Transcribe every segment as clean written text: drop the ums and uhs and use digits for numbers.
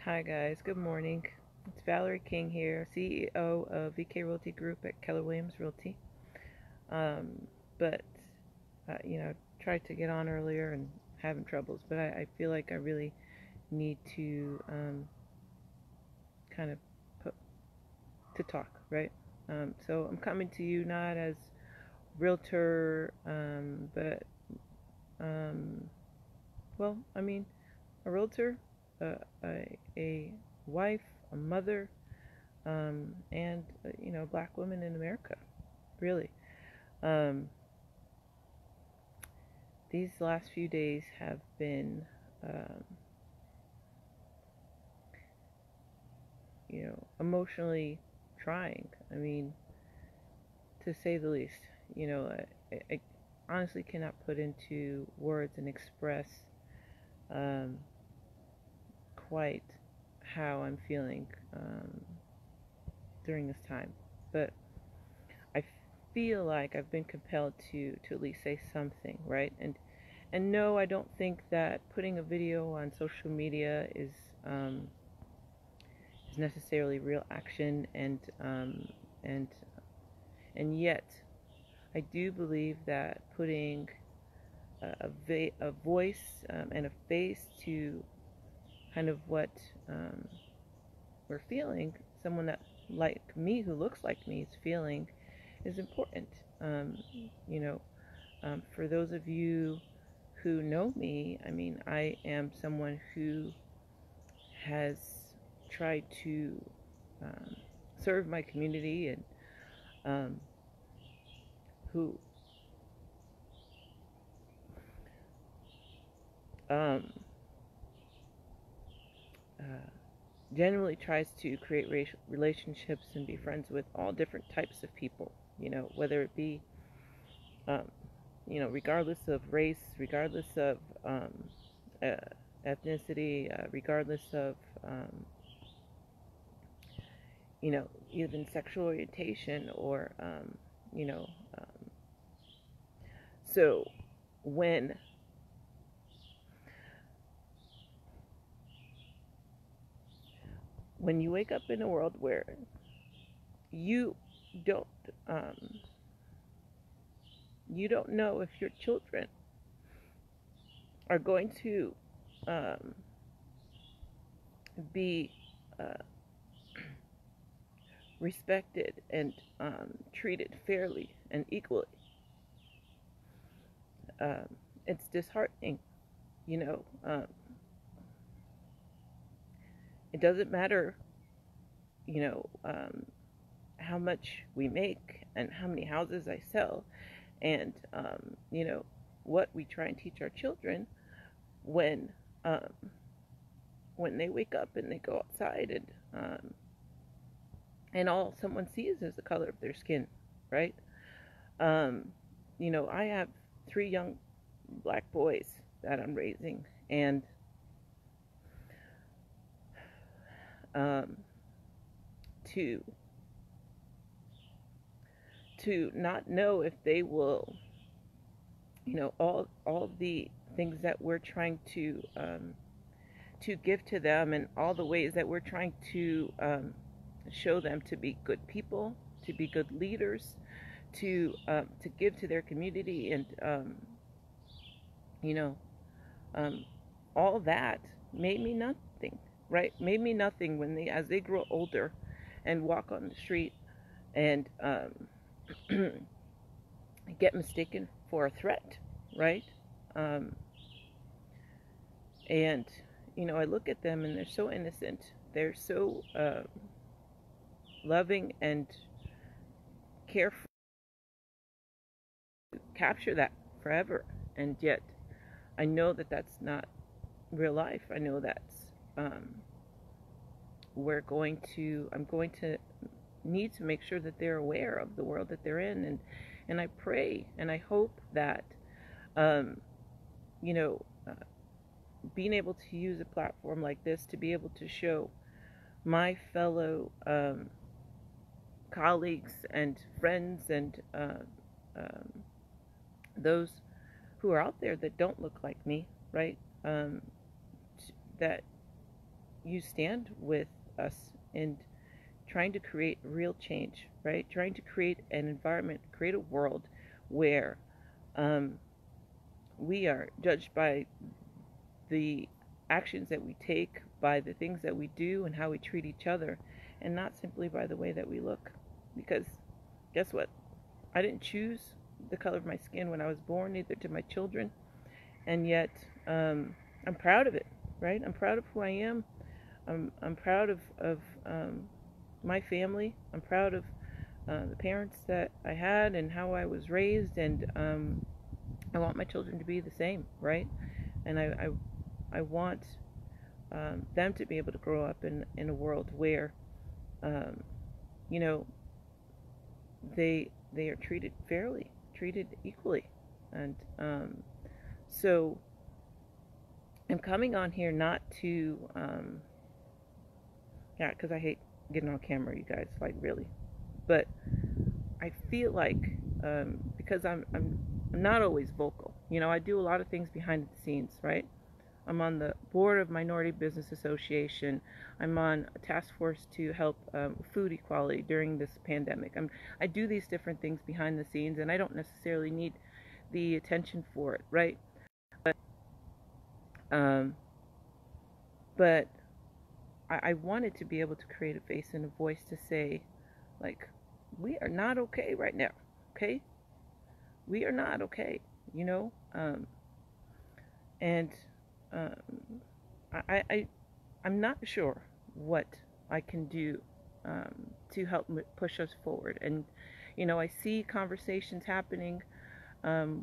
Hi guys, good morning. It's Valerie King here, CEO of VK Realty Group at Keller Williams Realty. But tried to get on earlier and having troubles, but I feel like I really need to kind of put, to talk, right? So I'm coming to you not as realtor, but a realtor, a wife, a mother, and a black woman in America, really. These last few days have been, um, emotionally trying. I mean, to say the least. I honestly cannot put into words and express um, quite how I'm feeling during this time, but I feel like I've been compelled to at least say something, right? And no, I don't think that putting a video on social media is necessarily real action, and and yet I do believe that putting a voice and a face to kind of what we're feeling, someone that like me, who looks like me, is feeling, is important. Um, you know, for those of you who know me, I mean, I am someone who has tried to um, serve my community, and um, who um, uh, generally tries to create relationships and be friends with all different types of people, whether it be, um, regardless of race, regardless of uh, ethnicity, regardless of, even sexual orientation, or, you know, um, so when you wake up in a world where you don't um, you don't know if your children are going to um, be uh, respected and treated fairly and equally, um, it's disheartening. You know, it doesn't matter, you know, um, how much we make and how many houses I sell, and what we try and teach our children when um, they wake up and they go outside, and all someone sees is the color of their skin, right? Um, I have 3 young black boys that I'm raising, and um, to not know if they will, all the things that we're trying to give to them, and all the ways that we're trying to show them to be good people, to be good leaders, to give to their community, and you know um, all that made me nothing, right? Made me nothing when as they grow older and walk on the street and get mistaken for a threat, right? Um, and I look at them and they're so innocent. They're so loving and careful to capture that forever. And yet, I know that that's not real life. I know that's I'm going to need to make sure that they're aware of the world that they're in, and I pray and I hope that um, you know uh, being able to use a platform like this to be able to show my fellow colleagues and friends, and um, those who are out there that don't look like me, right? That you stand with us in trying to create real change, right? Trying to create an environment, create a world where um, we are judged by the actions that we take, by the things that we do, and how we treat each other, and not simply by the way that we look. Because guess what? I didn't choose the color of my skin when I was born, neither did my children, and yet I'm proud of it, right? I'm proud of who I am. I'm proud of my family. I'm proud of the parents that I had and how I was raised, and I want my children to be the same, right? And I want them to be able to grow up in a world where, um, you know, they are treated fairly, treated equally, and so I'm coming on here not to, yeah, because I hate getting on camera, you guys, like really, but I feel like because I'm not always vocal. You know, I do a lot of things behind the scenes, right? I'm on the board of Minority Business Association. I'm on a task force to help food equality during this pandemic. I do these different things behind the scenes, and I don't necessarily need the attention for it, right? Um, but I wanted to be able to create a face and a voice to say, like, we are not okay right now, okay? We are not okay, you know? And um, I'm not sure what I can do to help push us forward. And, you know, I see conversations happening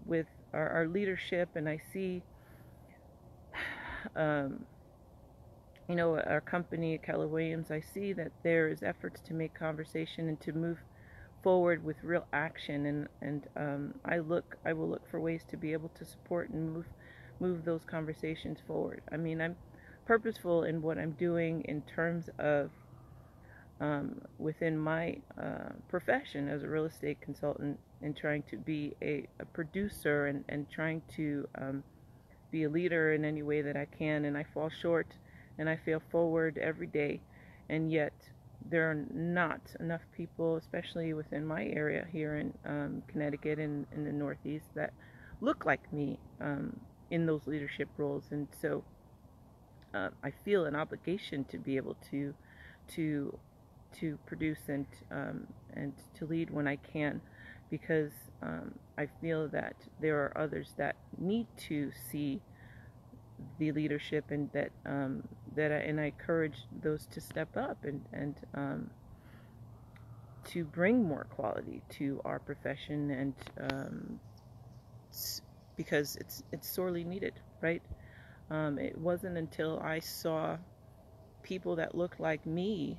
with our leadership, and I see, you know, our company, Keller Williams, I see that there is efforts to make conversation and to move forward with real action, and I will look for ways to be able to support and move those conversations forward. I mean, I'm purposeful in what I'm doing in terms of within my profession as a real estate consultant, and trying to be a producer, and trying to be a leader in any way that I can, and I fall short and I fail forward every day, and yet there are not enough people, especially within my area here in Connecticut and in the Northeast, that look like me in those leadership roles. And so I feel an obligation to be able to produce and to lead when I can, because I feel that there are others that need to see the leadership, and that I encourage those to step up and to bring more quality to our profession, and because it's sorely needed, right? It wasn't until I saw people that looked like me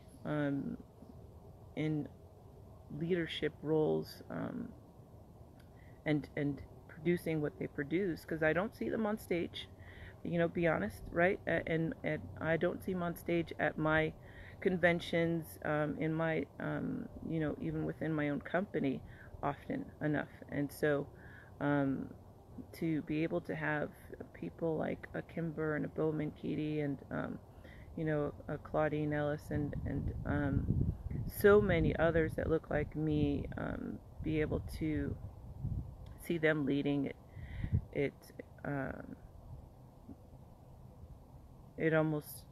in leadership roles and producing what they produce, because I don't see them on stage. You know, be honest, right? And I don't see them on stage at my conventions, in my, you know, even within my own company often enough. And so to be able to have people like a Kimber and a Bowman Keaty, and, you know, a Claudine Ellis, and so many others that look like me, be able to see them leading it, it almost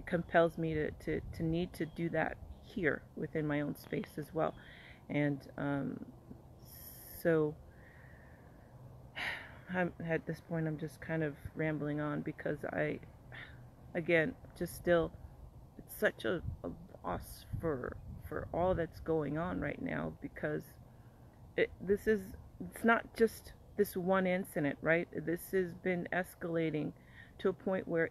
compels me to need to do that here within my own space as well. And so at this point I'm just kind of rambling on, because I, again, just still, it's such a loss for all that's going on right now, because it's not just this one incident, right? This has been escalating to a point where,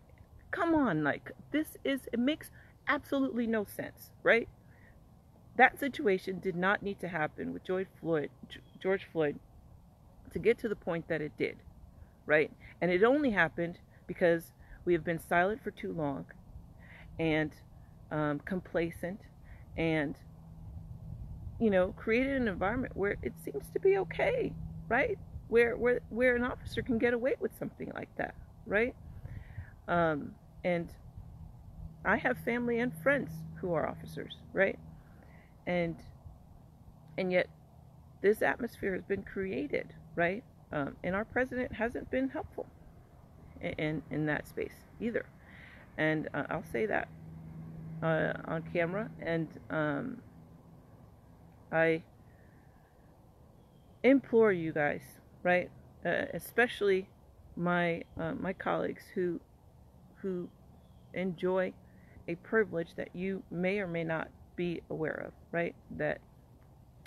come on, like, it makes absolutely no sense, right? That situation did not need to happen with George Floyd to get to the point that it did, right? And it only happened because we have been silent for too long, and complacent, and, you know, created an environment where it seems to be okay, right? Where an officer can get away with something like that, right? And I have family and friends who are officers, right? And yet this atmosphere has been created, right? And our president hasn't been helpful in that space either. And I'll say that on camera. And I implore you guys, right, especially my colleagues who enjoy a privilege that you may or may not be aware of, right? That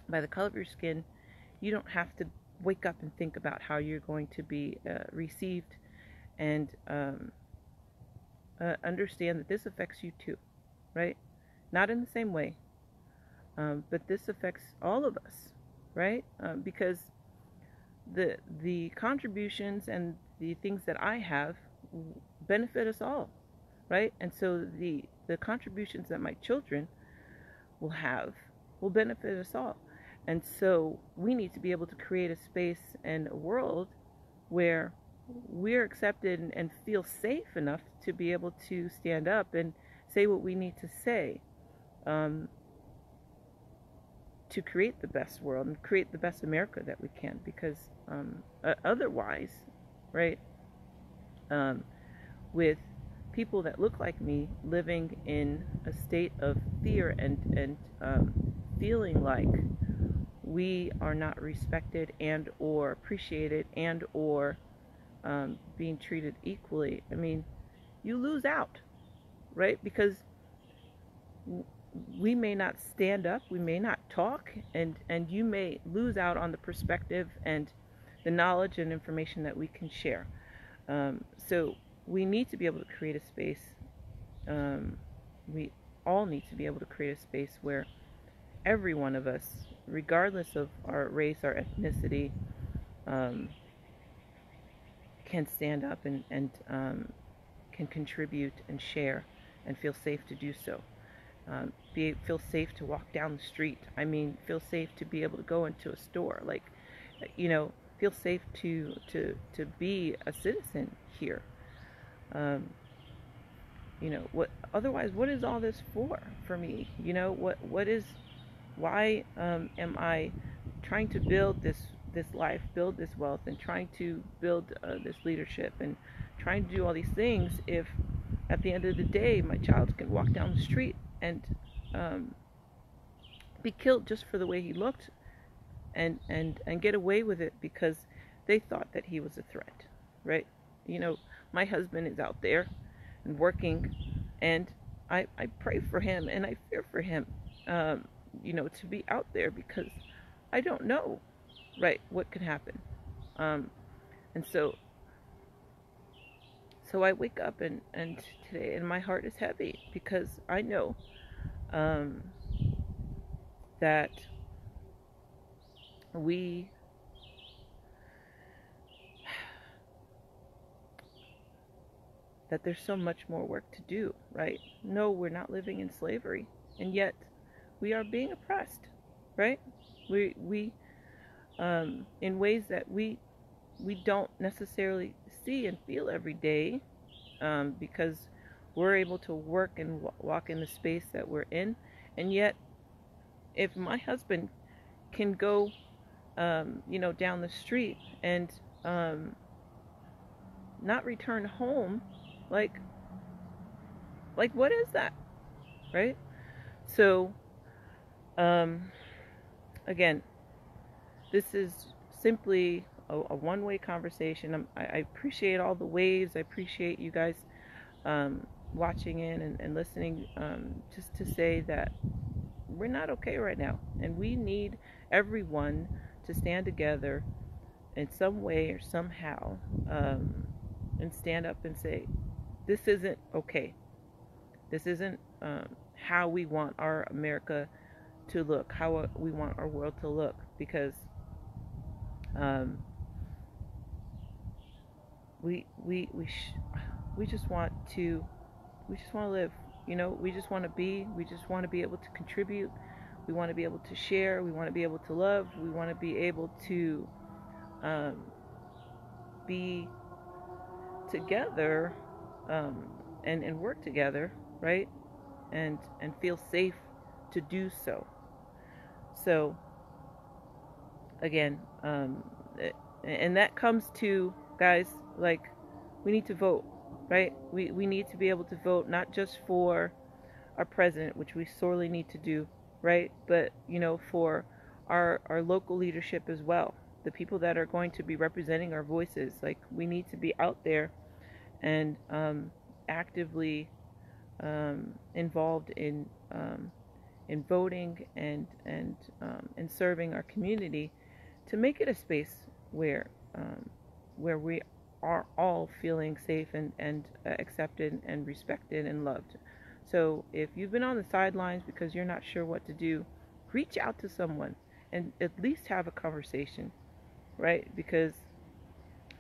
by the color of your skin, you don't have to wake up and think about how you're going to be received, and understand that this affects you too, right? Not in the same way, but this affects all of us, right? Because the contributions and the things that I have benefit us all, right? And so the contributions that my children will have will benefit us all. And so we need to be able to create a space and a world where we're accepted and feel safe enough to be able to stand up and say what we need to say, to create the best world and create the best America that we can. Because otherwise, right, with people that look like me living in a state of fear and feeling like we are not respected and or appreciated and or being treated equally, I mean, you lose out, right? Because we may not stand up, we may not talk, and you may lose out on the perspective and the knowledge and information that we can share. So we need to be able to create a space. We all need to be able to create a space where every one of us, regardless of our race, our ethnicity, can stand up and can contribute and share and feel safe to do so. Feel safe to walk down the street. I mean, feel safe to be able to go into a store. Like, you know, feel safe to be a citizen here. You know, what otherwise, what is all this for me? You know, why am I trying to build this life, build this wealth, and trying to build this leadership and trying to do all these things if at the end of the day my child can walk down the street and be killed just for the way he looked and get away with it because they thought that he was a threat, right? You know, my husband is out there and working, and I pray for him and I fear for him, you know, to be out there because I don't know, right, what could happen. And so I wake up and today, and my heart is heavy because I know that there's so much more work to do, right? No, we're not living in slavery, and yet we are being oppressed, right? We in ways that we don't necessarily see and feel every day, because we're able to work and walk in the space that we're in. And yet, if my husband can go, you know, down the street and not return home, like what is that, right? So, again, this is simply a one-way conversation. I appreciate all the waves. I appreciate you guys watching in and listening, just to say that we're not okay right now, and we need everyone to stand together in some way or somehow, and stand up and say, this isn't okay. This isn't how we want our America to look, how we want our world to look, because we just want to live, you know. We just want to be able to contribute. We want to be able to share. We want to be able to love. We want to be able to be together, and work together, right? And feel safe to do so. So again, and that comes to, guys, like, we need to vote, right? We need to be able to vote, not just for our president, which we sorely need to do, right? But, for our local leadership as well, the people that are going to be representing our voices. Like, we need to be out there and actively involved in voting and serving our community, to make it a space where where we are all feeling safe and accepted and respected and loved. So if you've been on the sidelines because you're not sure what to do, reach out to someone and at least have a conversation, right? Because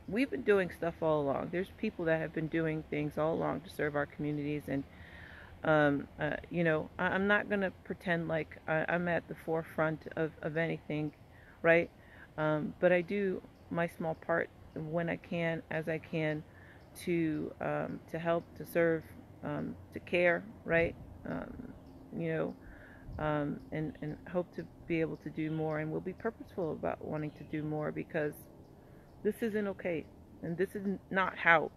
we've been doing stuff all along. There's people that have been doing things all along to serve our communities, and I'm not going to pretend like I'm at the forefront of anything, right? But I do my small part when I can, as I can, to help, to serve, to care, right? You know, and hope to be able to do more, and we'll be purposeful about wanting to do more, because this isn't okay, and this is not how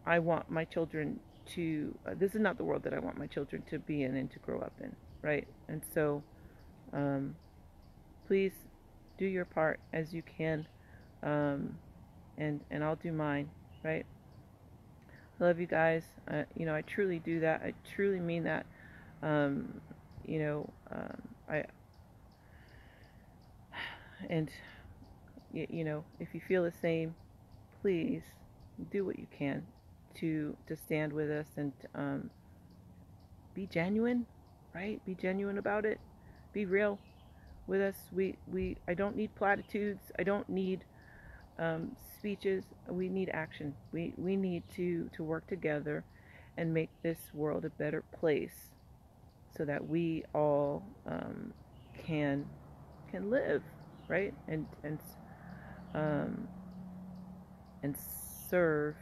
I want my children to, this is not the world that I want my children to be in and to grow up in, right? And so, please do your part as you can, and I'll do mine, right? I love you guys. I truly do that. I truly mean that. Um, I and if you feel the same, please do what you can to stand with us and be genuine, right? Be genuine about it. Be real with us. I don't need platitudes. I don't need speeches. We need action. We need to work together and make this world a better place, so that we all can live, right? Um, and serve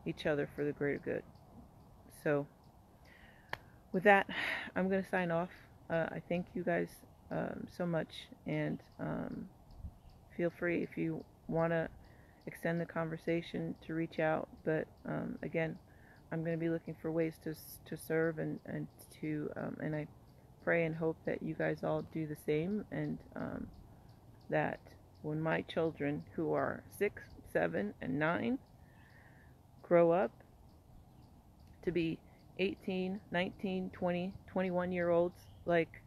each other for the greater good. So with that, I'm going to sign off. I thank you guys so much, and feel free, if you want to extend the conversation, to reach out. But again, I'm going to be looking for ways to serve, and I pray and hope that you guys all do the same, and that when my children, who are 6, 7, and 9, grow up to be 18, 19, 20, 21-year-olds, like,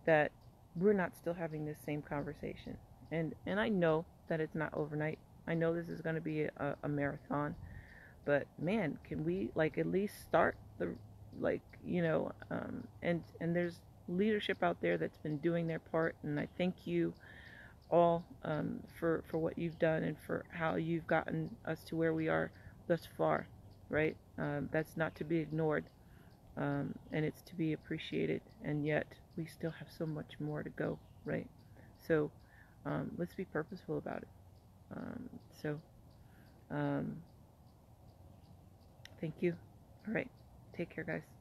that we're not still having this same conversation. And I know that it's not overnight. I know this is going to be a marathon, but man, can we, like, at least start the, like, and there's leadership out there that's been doing their part, and I thank you all for what you've done, and for how you've gotten us to where we are thus far, right? That's not to be ignored, and it's to be appreciated, and yet we still have so much more to go, right? So let's be purposeful about it. So thank you. All right, take care, guys.